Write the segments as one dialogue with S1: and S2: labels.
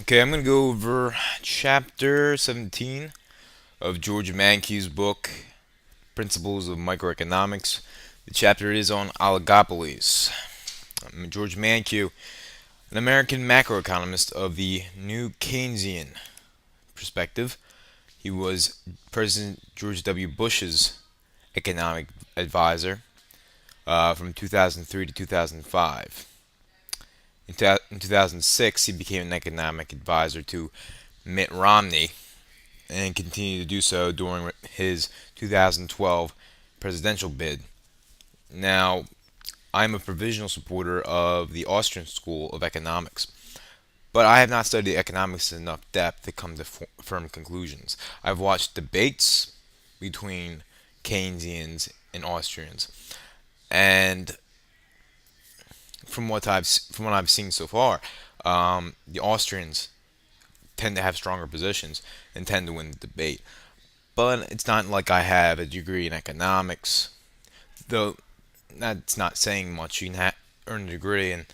S1: Okay, I'm going to go over chapter 17 of George Mankiw's book, Principles of Microeconomics. The chapter is on oligopolies. George Mankiw, an American macroeconomist of the new Keynesian perspective. He was President George W. Bush's economic advisor from 2003 to 2005. In 2006, he became an economic advisor to Mitt Romney and continued to do so during his 2012 presidential bid. Now, I'm a provisional supporter of the Austrian School of Economics, but I have not studied economics in enough depth to come to firm conclusions. I've watched debates between Keynesians and Austrians, and from what I've seen so far, the Austrians tend to have stronger positions and tend to win the debate. But it's not like I have a degree in economics, though that's not saying much. You can earn a degree, and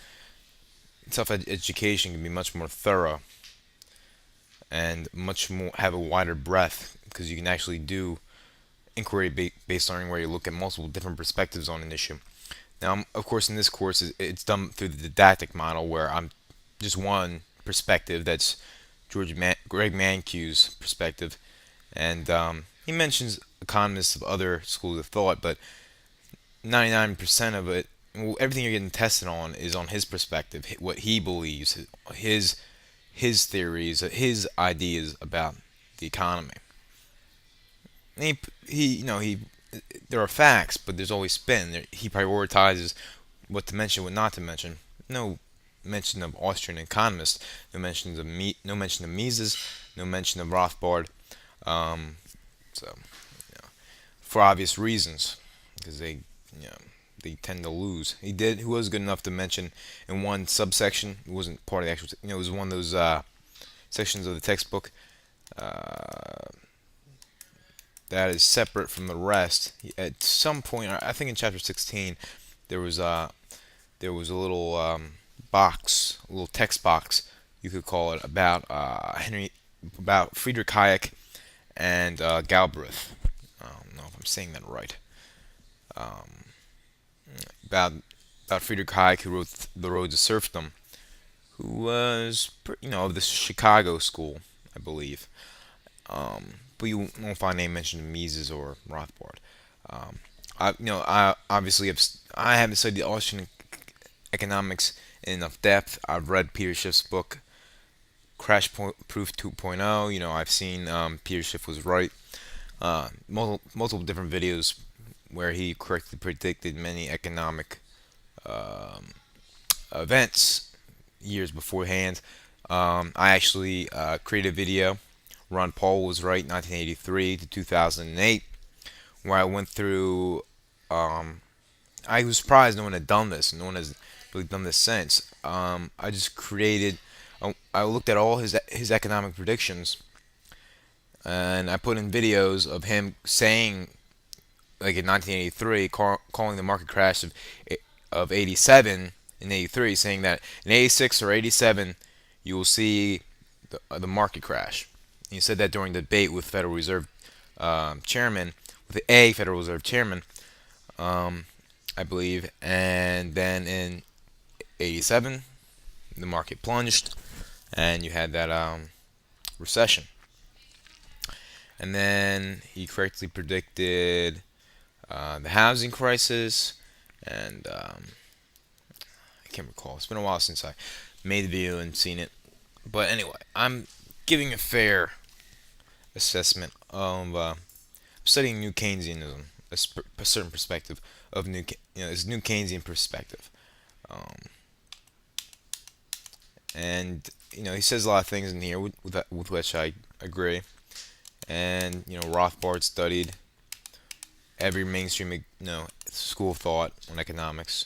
S1: education can be much more thorough and much more have a wider breadth because you can actually do inquiry based learning where you look at multiple different perspectives on an issue. Now, of course, in this course, it's done through the didactic model where I'm just one perspective. That's Greg Mankiw's perspective, and he mentions economists of other schools of thought, but 99% of it, well, everything you're getting tested on is on his perspective, what he believes, his his theories, his ideas about the economy. And he there are facts, but there's always spin. He prioritizes what to mention, what not to mention. No mention of Austrian economists, no mention of Mises, no mention of Rothbard. Um, so, for obvious reasons, because you know, they tend to lose. He was good enough to mention in one subsection. It wasn't part of the actual. It was one of those sections of the textbook that is separate from the rest. At some point, I think in chapter 16, there was a little box, a little text box, you could call it, about Friedrich Hayek and Galbraith. I don't know if I'm saying that right. Um, about Friedrich Hayek, who wrote The Road to Serfdom, who was of the Chicago school, I believe. But you won't find a name mentioned in Mises or Rothbard. Um, I obviously I haven't studied Austrian economics in enough depth. I've read Peter Schiff's book, Proof 2.0. I've seen Peter Schiff was right. Multiple different videos where he correctly predicted many economic um, events years beforehand. I actually created a video. Ron Paul was right, 1983 to 2008, where I went through. I was surprised no one had done this. No one has really done this since. I just created. I looked at all his economic predictions, and I put in videos of him saying, like in 1983, calling the market crash of 87 in 83, saying that in 86 or 87 you will see the market crash. He said that during the debate with Federal Reserve chairman, with a Federal Reserve chairman, um, I believe, and then in 87 the market plunged, and you had that recession. And then he correctly predicted the housing crisis, and I can't recall. It's been a while since I made the video and seen it. But anyway, I'm giving a fair assessment of studying New Keynesianism, a certain perspective of this New Keynesian perspective, um, and he says a lot of things in here with which I agree. And Rothbard studied every mainstream school of thought on economics,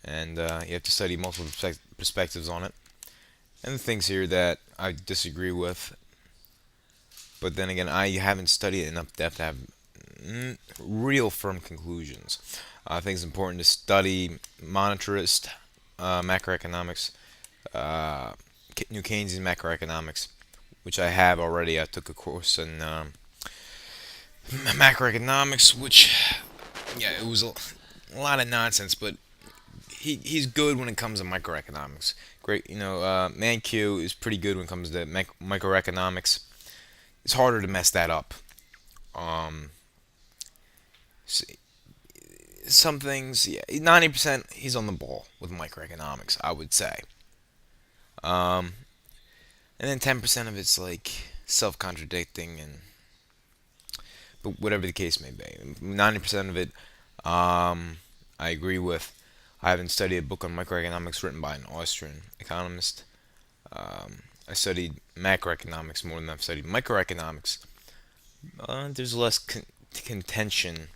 S1: and you have to study multiple perspectives on it. And the things here that I disagree with, but then again, I haven't studied it enough depth to have real firm conclusions. I think it's important to study monetarist macroeconomics, uh, New Keynesian macroeconomics, which I have already. I took a course in macroeconomics, which yeah, it was a lot of nonsense, but he's good when it comes to microeconomics. Great, Mankiw is pretty good when it comes to microeconomics. It's harder to mess that up. Um, some things, yeah, 90% he's on the ball with microeconomics, I would say. Um, and then 10% of it's like self-contradicting, and but whatever the case may be, 90% of it, I agree with. I haven't studied a book on microeconomics written by an Austrian economist. I studied macroeconomics more than I've studied microeconomics. There's less contention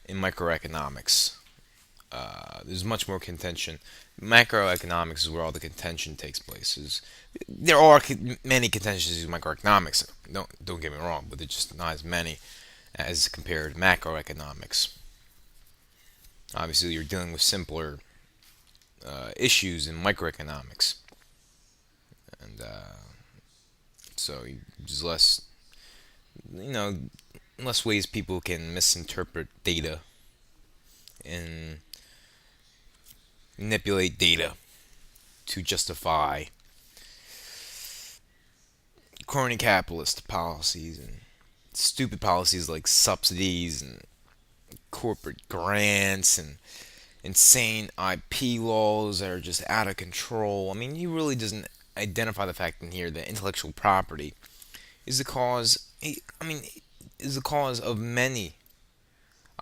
S1: in microeconomics. There's much more contention. Macroeconomics is where all the contention takes place. There are many contentions in microeconomics. Don't get me wrong, but they're just not as many as compared to macroeconomics. Obviously, you're dealing with simpler issues in microeconomics, and so there's less, you know, less ways people can misinterpret data and manipulate data to justify crony capitalist policies and stupid policies like subsidies and corporate grants and insane IP laws that are just out of control. I mean, he really doesn't identify the fact in here that intellectual property is the cause. I mean, is the cause of many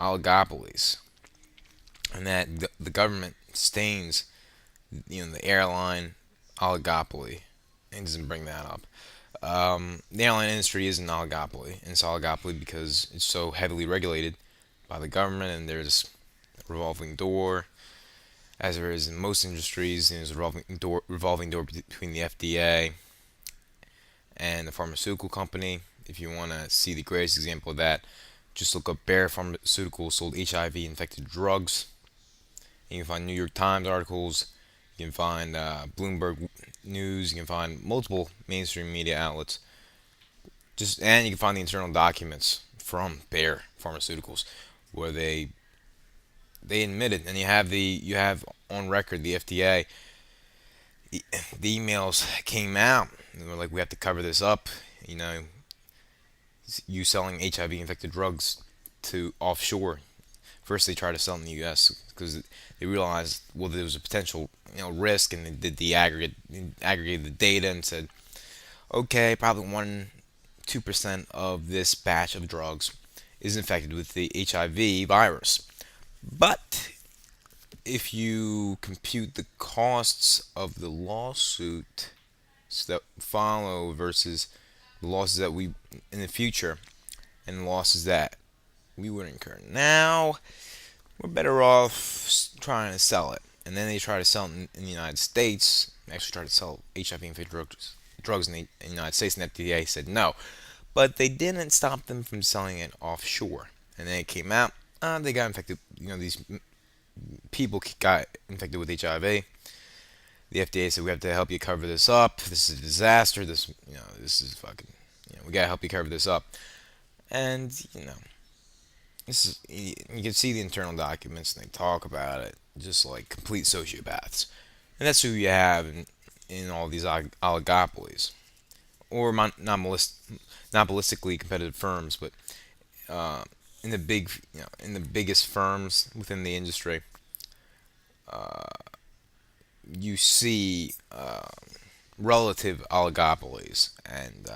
S1: oligopolies, and that the government stains, the airline oligopoly, and doesn't bring that up. The airline industry is an oligopoly, and it's oligopoly because it's so heavily regulated by the government, and there's a revolving door, as there is in most industries. There's a revolving door between the FDA and the pharmaceutical company. If you want to see the greatest example of that, just look up Bayer Pharmaceuticals sold HIV-infected drugs. You can find New York Times articles. You can find Bloomberg News. You can find multiple mainstream media outlets. And you can find the internal documents from Bayer Pharmaceuticals, where they admitted, and you have on record the FDA. The emails came out, and they were like, "We have to cover this up." You selling HIV-infected drugs to offshore. First, they tried to sell in the U.S. because they realized, well, there was a potential, risk, and they did the aggregated the data and said, okay, probably 2% of this batch of drugs is infected with the HIV virus. But if you compute the costs of the lawsuit that follow versus the losses that we in the future and the losses that we would incur now, we're better off trying to sell it. And then they try to sell it in the United States. They actually tried to sell HIV-infected drugs in the United States, and the FDA said no. But they didn't stop them from selling it offshore. And then it came out, they got infected. These people got infected with HIV. The FDA said, we have to help you cover this up. This is a disaster. This is fucking, we gotta help you cover this up. And, this is, you can see the internal documents, and they talk about it just like complete sociopaths. And that's who you have in all these oligopolies, or monopolistically competitive firms. But in the biggest firms within the industry, you see relative oligopolies, and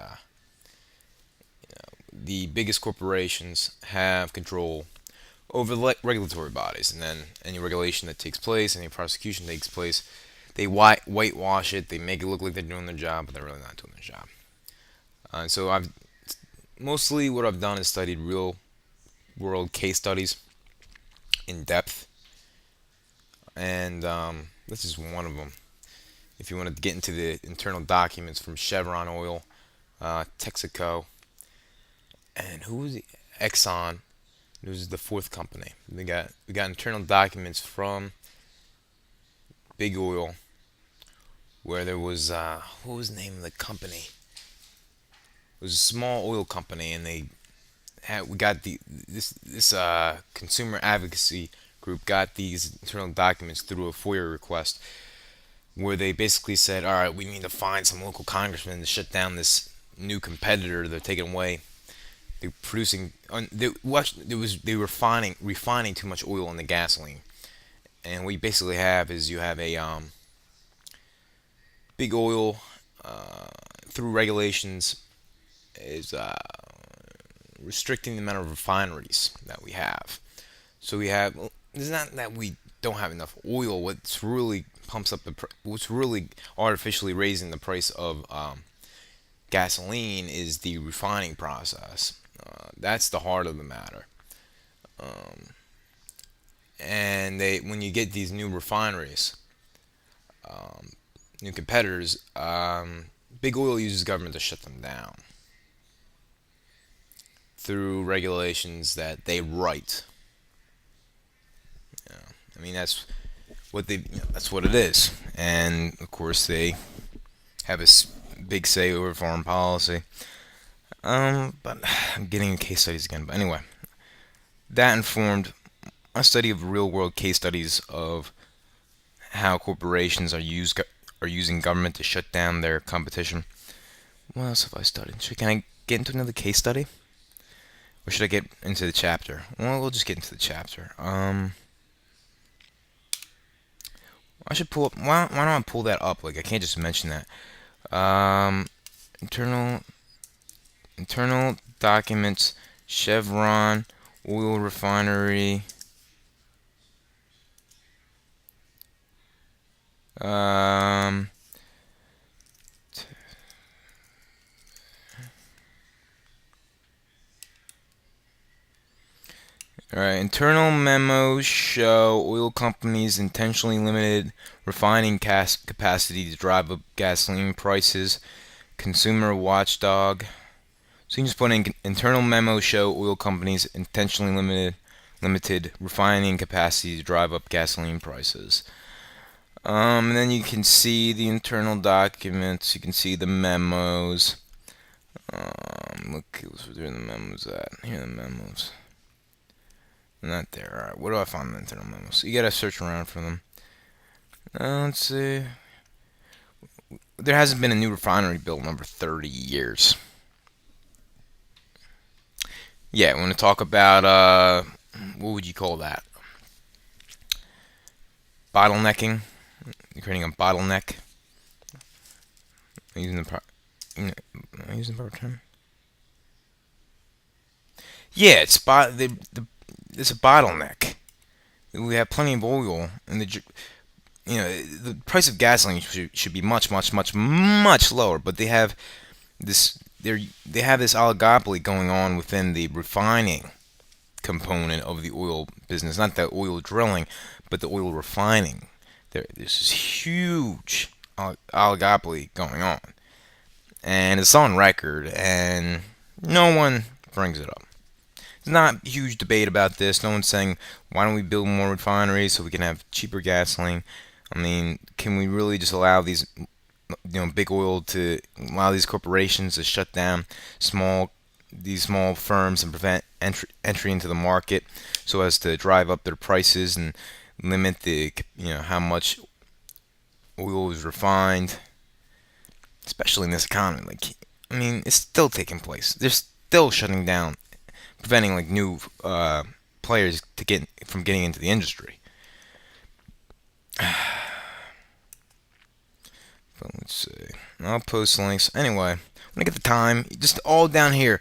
S1: the biggest corporations have control over the regulatory bodies, and then any regulation that takes place, any prosecution takes place, they whitewash it. They make it look like they're doing their job, but they're really not doing their job. So mostly what I've done is studied real world case studies in depth, and this is one of them. If you want to get into the internal documents from Chevron Oil, Texaco, and who was it? Exxon. It was the fourth company. We got internal documents from Big Oil, where there was what was the name of the company? It was a small oil company, and we got this consumer advocacy group got these internal documents through a FOIA request, where they basically said, all right, we need to find some local congressman to shut down this new competitor they're taking away. They're producing. They were refining too much oil in the gasoline, and what you basically have is you have a big oil through regulations is restricting the amount of refineries that we have. So we have. It's not that we don't have enough oil. What's really pumps up what's really artificially raising the price of gasoline is the refining process. That's the heart of the matter. And when you get these new refineries, new competitors, big oil uses government to shut them down through regulations that they write. I mean, that's what it is, and of course they have a big say over foreign policy. But I'm getting case studies again. But anyway, that informed a study of real-world case studies of how corporations are using government to shut down their competition. What else have I studied? Can I get into another case study, or should I get into the chapter? Well, we'll just get into the chapter. I should pull up. Why don't I pull that up? Like I can't just mention that. Internal documents. Chevron oil refinery. Um. Alright, internal memos show oil companies intentionally limited refining capacity to drive up gasoline prices. Consumer watchdog. So you can just put in internal memos show oil companies intentionally limited refining capacity to drive up gasoline prices. And then you can see the internal documents. You can see the memos. Look, where the memos at? Here are the memos. Not there. Alright, where do I find the internal memos? You gotta search around for them. Let's see. There hasn't been a new refinery built in over 30 years. Yeah, I want to talk about, what would you call that? Bottlenecking. You're creating a bottleneck. Am I using the proper term? Yeah, it's a bottleneck. We have plenty of oil, and the price of gasoline should be much, much, much, much lower. But they have this oligopoly going on within the refining component of the oil business, not the oil drilling, but the oil refining. There's this huge oligopoly going on, and it's on record, and no one brings it up. There's not a huge debate about this. No one's saying, why don't we build more refineries so we can have cheaper gasoline? I mean, can we really just allow these, big oil to allow these corporations to shut down these small firms and prevent entry into the market so as to drive up their prices and limit how much oil is refined, especially in this economy? Like, I mean, it's still taking place. They're still shutting down, preventing new players from getting into the industry. But let's see. I'll post links anyway. When I get the time, just all down here,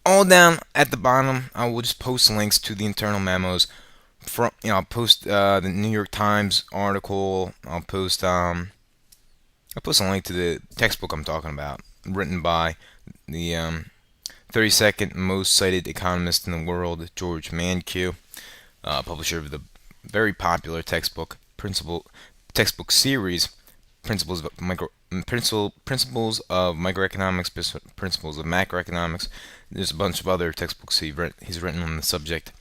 S1: all down at the bottom, I will just post links to the internal memos. I'll post the New York Times article. I'll post a link to the textbook I'm talking about, written by the 32nd most cited economist in the world, George Mankiw, publisher of the very popular textbook series, Principles of Microeconomics, Principles of Macroeconomics. There's a bunch of other textbooks he's written on the subject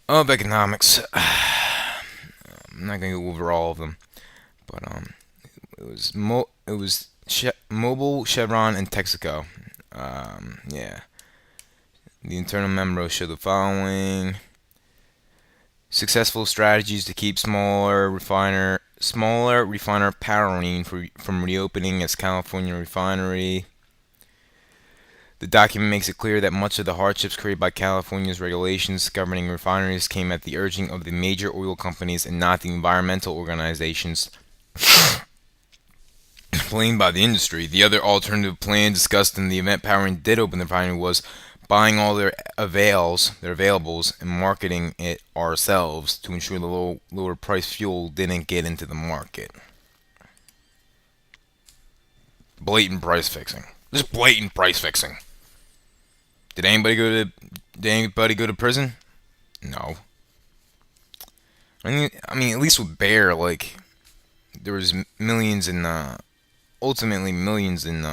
S1: of economics. I'm not going to go over all of them, but Mobile, Chevron, and Texaco. Yeah. The internal memo show the following: successful strategies to keep smaller refiner powering from reopening its California refinery. The document makes it clear that much of the hardships created by California's regulations governing refineries came at the urging of the major oil companies and not the environmental organizations blamed by the industry. The other alternative plan discussed in the event Powering did open the refinery was buying all their availables, and marketing it ourselves to ensure the lower price fuel didn't get into the market. Blatant price fixing. Just blatant price fixing. Did anybody go to prison? No. I mean, at least with Bear, like there was millions in, ultimately millions in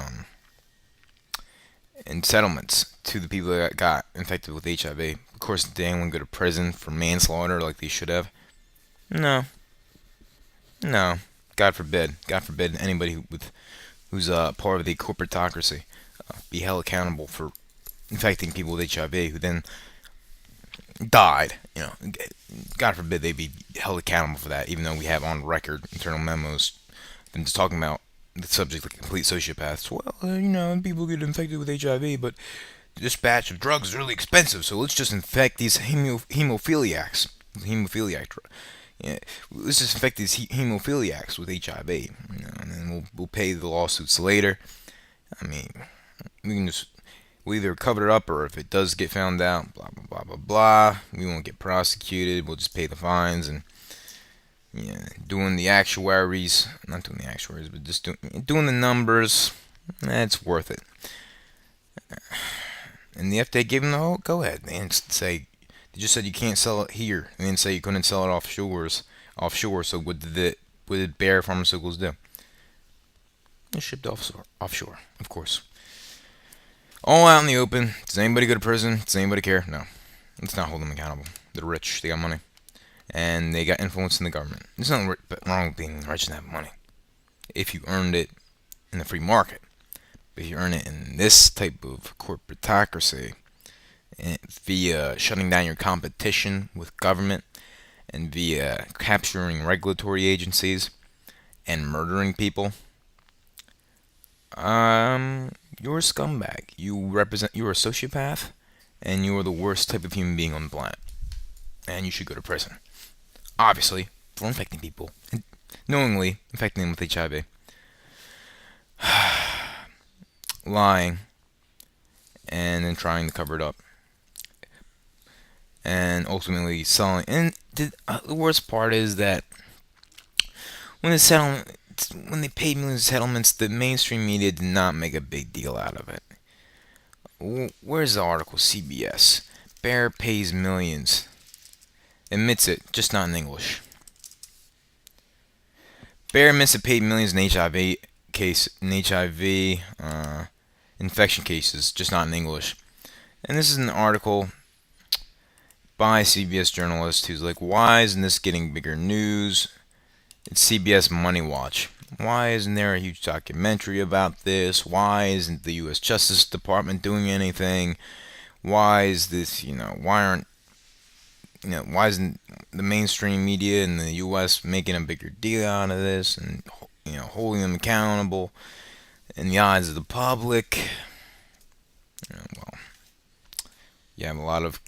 S1: settlements to the people that got infected with HIV. Of course, did anyone go to prison for manslaughter like they should have? No, no. God forbid. God forbid anybody who's part of the corporatocracy be held accountable for infecting people with HIV who then died. God forbid they be held accountable for that. Even though we have on record internal memos been just talking about the subject like complete sociopaths. Well, people get infected with HIV, but this batch of drugs is really expensive, so let's just infect these hemophiliacs. Hemophiliac. Yeah, let's just infect these hemophiliacs with HIV, and then we'll pay the lawsuits later. I mean, we'll either cover it up, or if it does get found out, blah blah blah blah blah. We won't get prosecuted. We'll just pay the fines and doing the actuaries, not doing the actuaries, but just doing the numbers. It's worth it. And the FDA gave them the go ahead. They didn't say, they just said you can't sell it here. They didn't say you couldn't sell it offshore. So what did Bayer Pharmaceuticals do? They shipped offshore, of course. All out in the open. Does anybody go to prison? Does anybody care? No. Let's not hold them accountable. They're rich. They got money. And they got influence in the government. There's nothing wrong with being rich and having money if you earned it in the free market. But if you earn it in this type of corporatocracy, via shutting down your competition with government, and via capturing regulatory agencies and murdering people, you're a scumbag. You're a sociopath, and you're the worst type of human being on the planet. And you should go to prison. Obviously, for infecting people, and knowingly infecting them with HIV, lying, and then trying to cover it up, and ultimately selling. And the worst part is that when when they paid millions of settlements, the mainstream media did not make a big deal out of it. Where's the article? CBS. Bear pays millions. Admits it, just not in English. Bayer admits it paid millions in HIV infection cases, just not in English. And this is an article by a CBS journalist who's like, why isn't this getting bigger news? It's CBS Money Watch. Why isn't there a huge documentary about this? Why isn't the U.S. Justice Department doing anything? Why is this, why isn't the mainstream media in the U.S. making a bigger deal out of this and, holding them accountable in the eyes of the public? Well, you have a lot of,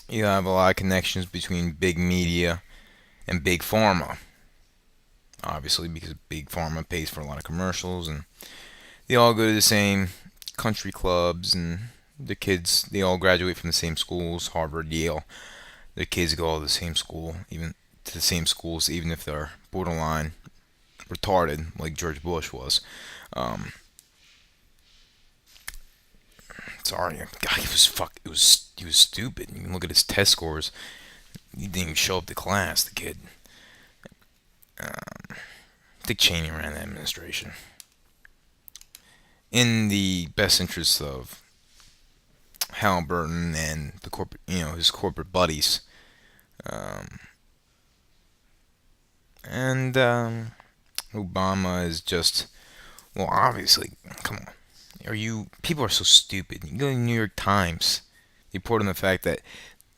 S1: you have a lot of connections between big media and big pharma. Obviously, because big pharma pays for a lot of commercials, and they all go to the same country clubs, and the kids, they all graduate from the same schools, Harvard, Yale. Their kids go all to the same school, even to the same schools, even if they're borderline retarded, like George Bush was. Sorry, God, he was stupid. You can look at his test scores. He didn't even show up to class, the kid. Dick Cheney ran the administration in the best interests of Halliburton and the corporate, his corporate buddies. And Obama is just, well, obviously, come on. People are so stupid. You go to the New York Times, they report on the fact that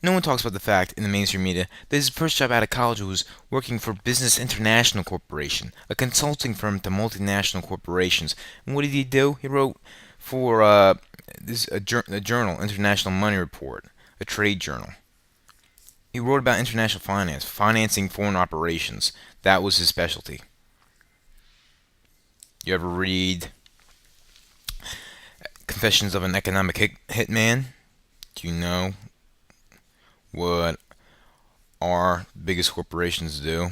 S1: no one talks about the fact in the mainstream media that his first job out of college was working for Business International Corporation, a consulting firm to multinational corporations. And what did he do? He wrote for a journal, International Money Report, a trade journal. He wrote about international finance, financing foreign operations. That was his specialty. You ever read Confessions of an Economic Hitman? Do you know what our biggest corporations do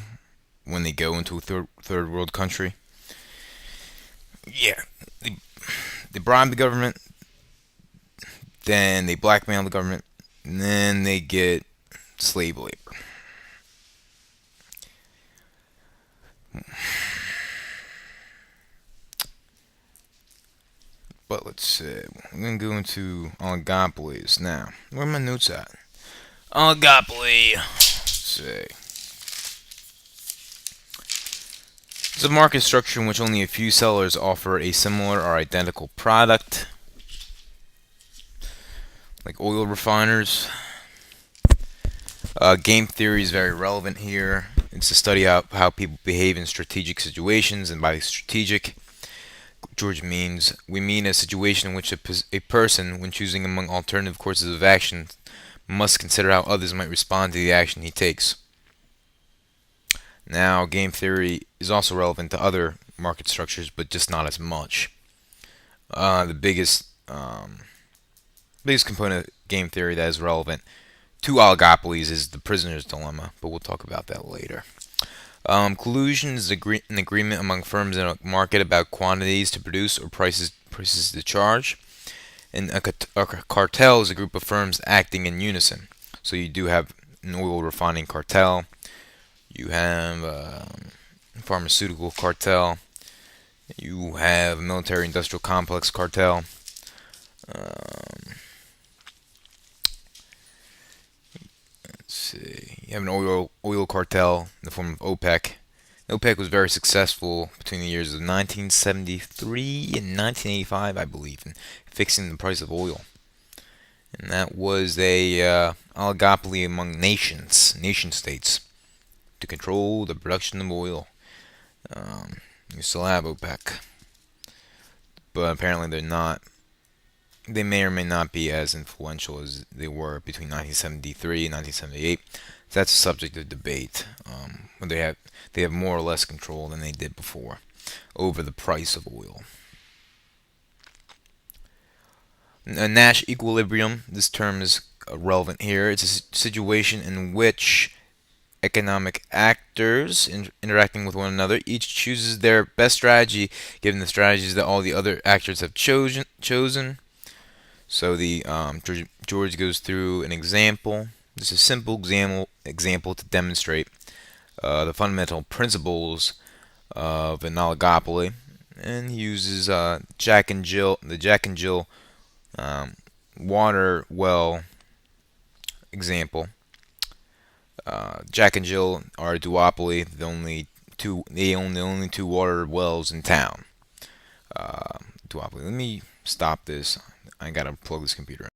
S1: when they go into a third world country? Yeah, they, they bribe the government, then they blackmail the government, and then they get slave labor. But let's see. I'm gonna go into oligopolies now. Where are my notes at? Oligopoly. Let's see. It's a market structure in which only a few sellers offer a similar or identical product, like oil refiners. Game theory is very relevant here. It's to study how people behave in strategic situations, and by strategic, we mean a situation in which a person, when choosing among alternative courses of action, must consider how others might respond to the action he takes. Now, game theory is also relevant to other market structures, but just not as much. The biggest component of game theory that is relevant to oligopolies is the prisoner's dilemma, but we'll talk about that later. Collusion is an agreement among firms in a market about quantities to produce or prices to charge. And a cartel is a group of firms acting in unison. So you do have an oil refining cartel, you have a pharmaceutical cartel, you have a military industrial complex cartel. Let's see. You have an oil cartel in the form of OPEC. OPEC was very successful between the years of 1973 and 1985, I believe, in fixing the price of oil. And that was a oligopoly among nation states, to control the production of oil. You still have OPEC, but apparently they're not. They may or may not be as influential as they were between 1973 and 1978. That's a subject of debate. They have more or less control than they did before over the price of oil. A Nash equilibrium. This term is relevant here. It's a situation in which economic actors interacting with one another each chooses their best strategy given the strategies that all the other actors have chosen. So the George goes through an example. This is a simple example to demonstrate the fundamental principles of an oligopoly, and he uses the Jack and Jill water well example. Jack and Jill are a duopoly. They own the only two water wells in town. Duopoly. Let me stop this. I gotta plug this computer